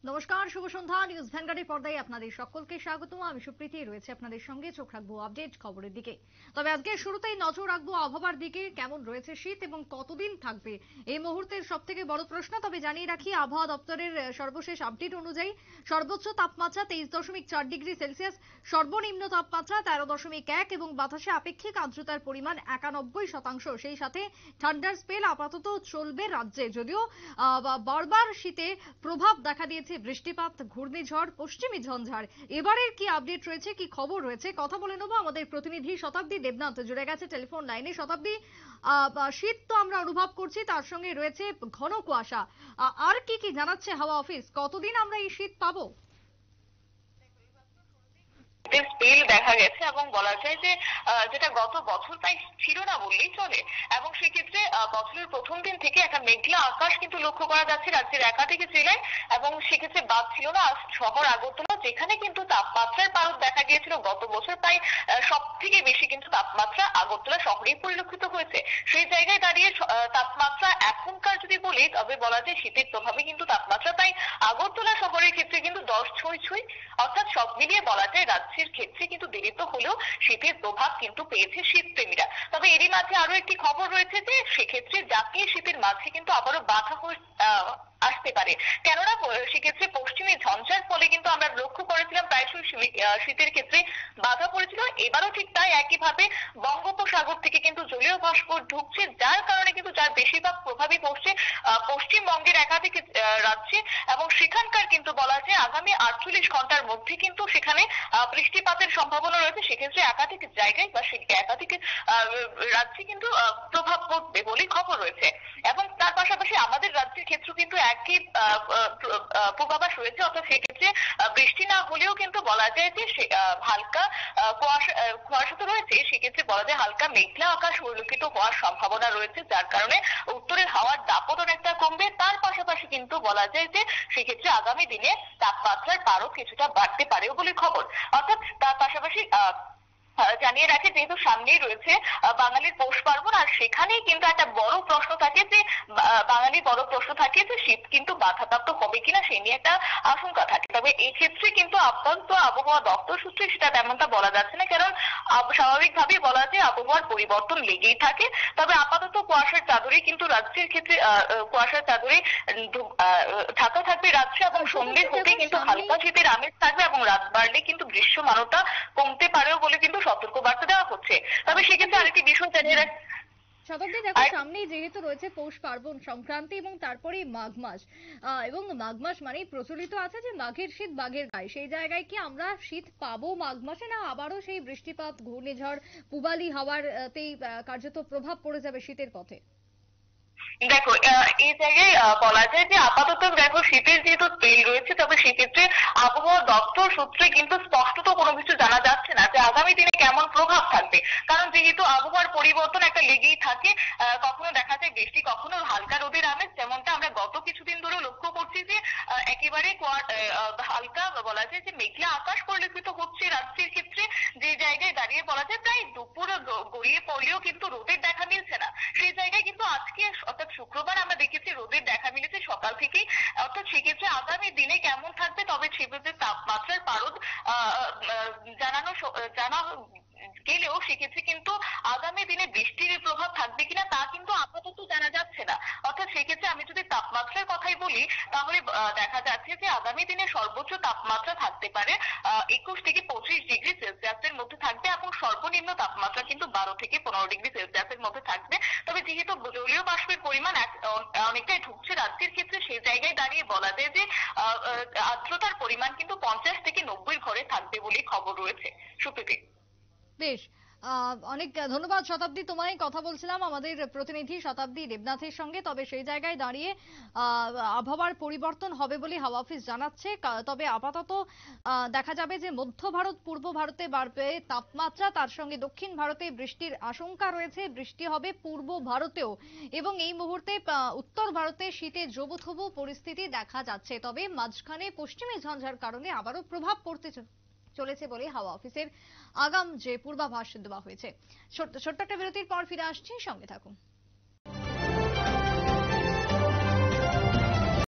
নমস্কার, শুভ সন্ধ্যা। নিউজ ভ্যানগার্ডের পর্দায় আপনাদের সকলকে স্বাগত। আমি সুপ্রীতি রয়েছে আপনাদের সঙ্গে। চোখ রাখবো আপডেট খবরের দিকে। তবে আজকে শুরুতেই নজর রাখবো আবহাওয়ার দিকে। কেমন রয়েছে শীত এবং কতদিন থাকবে এই মুহূর্তের সবথেকে বড় প্রশ্ন। তবে জানিয়ে রাখি, আবহাওয়া দপ্তরের সর্বশেষ আপডেট অনুযায়ী সর্বোচ্চ তাপমাত্রা 23.4 ডিগ্রি সেলসিয়াস, সর্বনিম্ন তাপমাত্রা 13.1 এবং বাতাসে আপেক্ষিক আর্দ্রতার পরিমাণ 91%। সেই সাথে ঠান্ডার স্পেল আপাতত চলবে রাজ্যে, যদিও বারবার শীতে প্রভাব দেখা দিয়েছে বৃষ্টিপাত, ঘূর্ণিঝড়, পশ্চিমী ঝঞ্ঝার। এবারের কি আপডেট রয়েছে, কি খবর রয়েছে, কথা বলে নেবো আমাদের প্রতিনিধি শতাব্দী দেবনাথ জুড়ে গেছে টেলিফোন লাইনে। শতাব্দী, শীত তো আমরা অনুভব করছি, তার সঙ্গে রয়েছে ঘন কুয়াশা। আর কি কি জানাচ্ছে হাওয়া অফিস, কতদিন আমরা এই শীত পাবো? স্পেল দেখা গেছে এবং বলা যায় যে যেটা গত বছর প্রায় ছিল না বললেই চলে। এবং সেক্ষেত্রে বছরের প্রথম দিন থেকে একটা মেঘলা আকাশ কিন্তু লক্ষ্য করা যাচ্ছে রাজ্যের একাধিক জেলায়। এবং সেক্ষেত্রে বাদ ছিল না শহর আগরতলা, যেখানে কিন্তু তাপমাত্রার পারদ দেখা গিয়েছিল গত বছর প্রায় সব থেকে বেশি কিন্তু তাপমাত্রা আগরতলা শহরেই পরিলক্ষিত হয়েছে। সেই জায়গায় দাঁড়িয়ে তাপমাত্রা এখনকার যদি বলি, তবে বলা যায় শীতের প্রভাবে কিন্তু তাপমাত্রা প্রায় আগরতলা শহরের ক্ষেত্রে কিন্তু 10 ছুঁই ছুঁই। অর্থাৎ সব মিলিয়ে বলা যায় রাজ্যের ক্ষেত্রে কিন্তু দেরিতে হলেও শীতের প্রভাব কিন্তু পেয়েছে শীতপ্রেমীরা। তবে এরই মাঝে আরো একটি খবর রয়েছে যে সেক্ষেত্রে জাতীয় শীতের মাঝে কিন্তু আবারও বাধা হয়ে আসতে পারে। কেননা সেক্ষেত্রে পশ্চিমী ঝঞ্ঝার ফলে কিন্তু আমরা লক্ষ্য করেছিলাম প্রায়শই শীতের ক্ষেত্রে বাধা পড়েছিল। এবারও ঠিক তাই, একইভাবে বঙ্গোপসাগর থেকে কিন্তু জলীয় বাষ্প ঢুকছে, যার কারণে কিন্তু যার বেশিরভাগ প্রভাবই পড়ছে পশ্চিমবঙ্গের একাধিক রাজ্যে। এবং সেখানকার কিন্তু বলা যায় আগামী 48 ঘন্টার মধ্যে কিন্তু সেখানে বৃষ্টিপাতের সম্ভাবনা রয়েছে। সেক্ষেত্রে একাধিক জায়গায় বা একাধিক রাজ্যে কিন্তু প্রভাব পড়বে বলে খবর রয়েছে। এবং তার পাশাপাশি আমাদের রাজ্যের ক্ষেত্রে কিন্তু একই পূর্বাভাস রয়েছে। অর্থাৎ সেক্ষেত্রে বৃষ্টি না হলেও কিন্তু বলা যায় যে হালকা কুয়াশা তো রয়েছে। সেক্ষেত্রে বলা যায় হালকা মেঘলা আকাশ পরিলক্ষিত হওয়ার সম্ভাবনা রয়েছে, যার কারণে উত্তরের হাওয়ার দাপট অনেকটা কমবে। তার পাশাপাশি কিন্তু বলা যায় যে সেক্ষেত্রে আগামী দিনে তাপমাত্রার পারও কিছুটা বাড়তে পারেও বলে খবর। অর্থাৎ তার পাশাপাশি জানিয়ে রাখে, যেহেতু সামনেই রয়েছে বাঙালির পৌষ পার্বণ, আর সেখানেই কিন্তু একটা বড় প্রশ্ন থাকে যে বাঙালির বড় প্রশ্ন থাকে যে শীত কিন্তু বাধাপ্রাপ্ত হবে কিনা, সেই নিয়ে একটা আশঙ্কা থাকে। তবে এই ক্ষেত্রে কিন্তু আপাতত আবহাওয়া দপ্তর সূত্রে সেটা তেমনটা বলা যাচ্ছে না, কারণ স্বাভাবিকভাবেই বলা যায় আবহাওয়ার পরিবর্তন লেগেই থাকে। তবে আপাতত কুয়াশার চাদরে কিন্তু রাজ্যের ক্ষেত্রে কুয়াশার চাদরে ঢাকা থাকবে রাজ্যে। এবং সন্ধ্যে হতে কিন্তু হালকা শীতের আমেজ থাকবে এবং রাত বাড়লে কিন্তু গ্রীষ্মমানতা কমতে পারেও বলে কিন্তু সতর্ক বার্তা দেওয়া হচ্ছে। তবে সেক্ষেত্রে আরেকটি বিষয় জানিয়ে রাখি। শতাব্দী, দেখো সামনেই যেহেতু রয়েছে পৌষ পার্বণ, সংক্রান্তি এবং তারপরেই মাঘ মাস, এবং মাঘ মাস মানেই প্রচলিত আছে যে মাঘের শীত বাঘের গায়ে। সেই জায়গায় কি আমরা শীত পাবো মাঘ মাসে, না আবারও সেই বৃষ্টিপাত, ঘূর্ণিঝড়, পূবালি হাওয়ার তেই কার্যত প্রভাব পড়ে যাবে শীতের পথে? দেখো এই জায়গায় বলা যায় যে আপাতত দেখো শীতের যেহেতু তেল রয়েছে, তবে সেক্ষেত্রে আবহাওয়া দপ্তর সূত্রে কিন্তু স্পষ্টত কোনো কিছু জানা যাচ্ছে না যে আগামী দিনে কেমন প্রভাব থাকবে। কারণ যেহেতু আবহাওয়ার পরিবর্তন একটা লেগেই থাকে, কখনো দেখা যায় বৃষ্টি, কখনো হালকা রোদের আমেজ, যেমনটা আমরা গত কিছুদিন ধরে লক্ষ্য করছি যে একেবারে হালকা বলা যায় যে মেঘলা আকাশ পরিলক্ষিত হচ্ছে রাজ্যের ক্ষেত্রে। যে জায়গায় দাঁড়িয়ে বলা যায় প্রায় দুপুর গড়িয়ে পড়লেও কিন্তু রোদের দেখা মিলছে না। সেই জায়গায় কিন্তু আজকে অর্থাৎ শুক্রবার আমরা দেখেছি রোদের দেখা মিলেছে সকাল থেকেই। অর্থাৎ সেক্ষেত্রে আগামী দিনে কেমন থাকবে, তবে সেক্ষেত্রে তাপমাত্রার পারদ জানা গেলেও সেক্ষেত্রে কিন্তু আগামী দিনে বৃষ্টির প্রভাব থাকবে কিনা তা কিন্তু আপাতত জানা যাচ্ছে না। অর্থাৎ সেক্ষেত্রে আমি যদি তাপমাত্রার কথাই বলি, তাহলে দেখা যাচ্ছে যে আগামী দিনে সর্বোচ্চ তাপমাত্রা থাকতে পারে 21 থেকে 25 ডিগ্রি সেলসিয়াসের মধ্যে থাকবে এবং সর্বনিম্ন তাপমাত্রা কিন্তু 12 থেকে 15 ডিগ্রি সেলসিয়াসের মধ্যে থাকবে। তবে যেহেতু জলীয় বাষ্পের পরিমাণ অনেকটাই ঢুকছে রাজ্যের ক্ষেত্রে, সেই জায়গায় দাঁড়িয়ে বলা যায় যে আর্দ্রতার পরিমাণ কিন্তু 50 থেকে 90 ঘরে থাকবে বলে খবর রয়েছে। সুপ্রীতি। বেশ, অনেক ধন্যবাদ শতাব্দী। তোমায় কথা বলছিলাম আমাদের প্রতিনিধি শতাব্দী দেবনাথের সঙ্গে। তবে সেই জায়গায় দাঁড়িয়ে আবহাওয়ার পরিবর্তন হবে বলে হাওয়া অফিস জানাচ্ছে। তবে আপাতত দেখা যাবে যে মধ্য ভারত, পূর্ব ভারতে বাড়বে তাপমাত্রা, তার সঙ্গে দক্ষিণ ভারতে বৃষ্টির আশঙ্কা রয়েছে, বৃষ্টি হবে পূর্ব ভারতেও। এবং এই মুহূর্তে উত্তর ভারতে শীতে জবুথবু পরিস্থিতি দেখা যাচ্ছে। তবে মাঝখানে পশ্চিমী ঝঞ্ঝার কারণে আবারও প্রভাব পড়তে চলেছে বলে হাওয়া অফিসের আগাম যে পূর্বাভাস দেওয়া হয়েছে। ছোট্ট একটা বিরতির পর ফিরে আসছি, সঙ্গে থাকুন।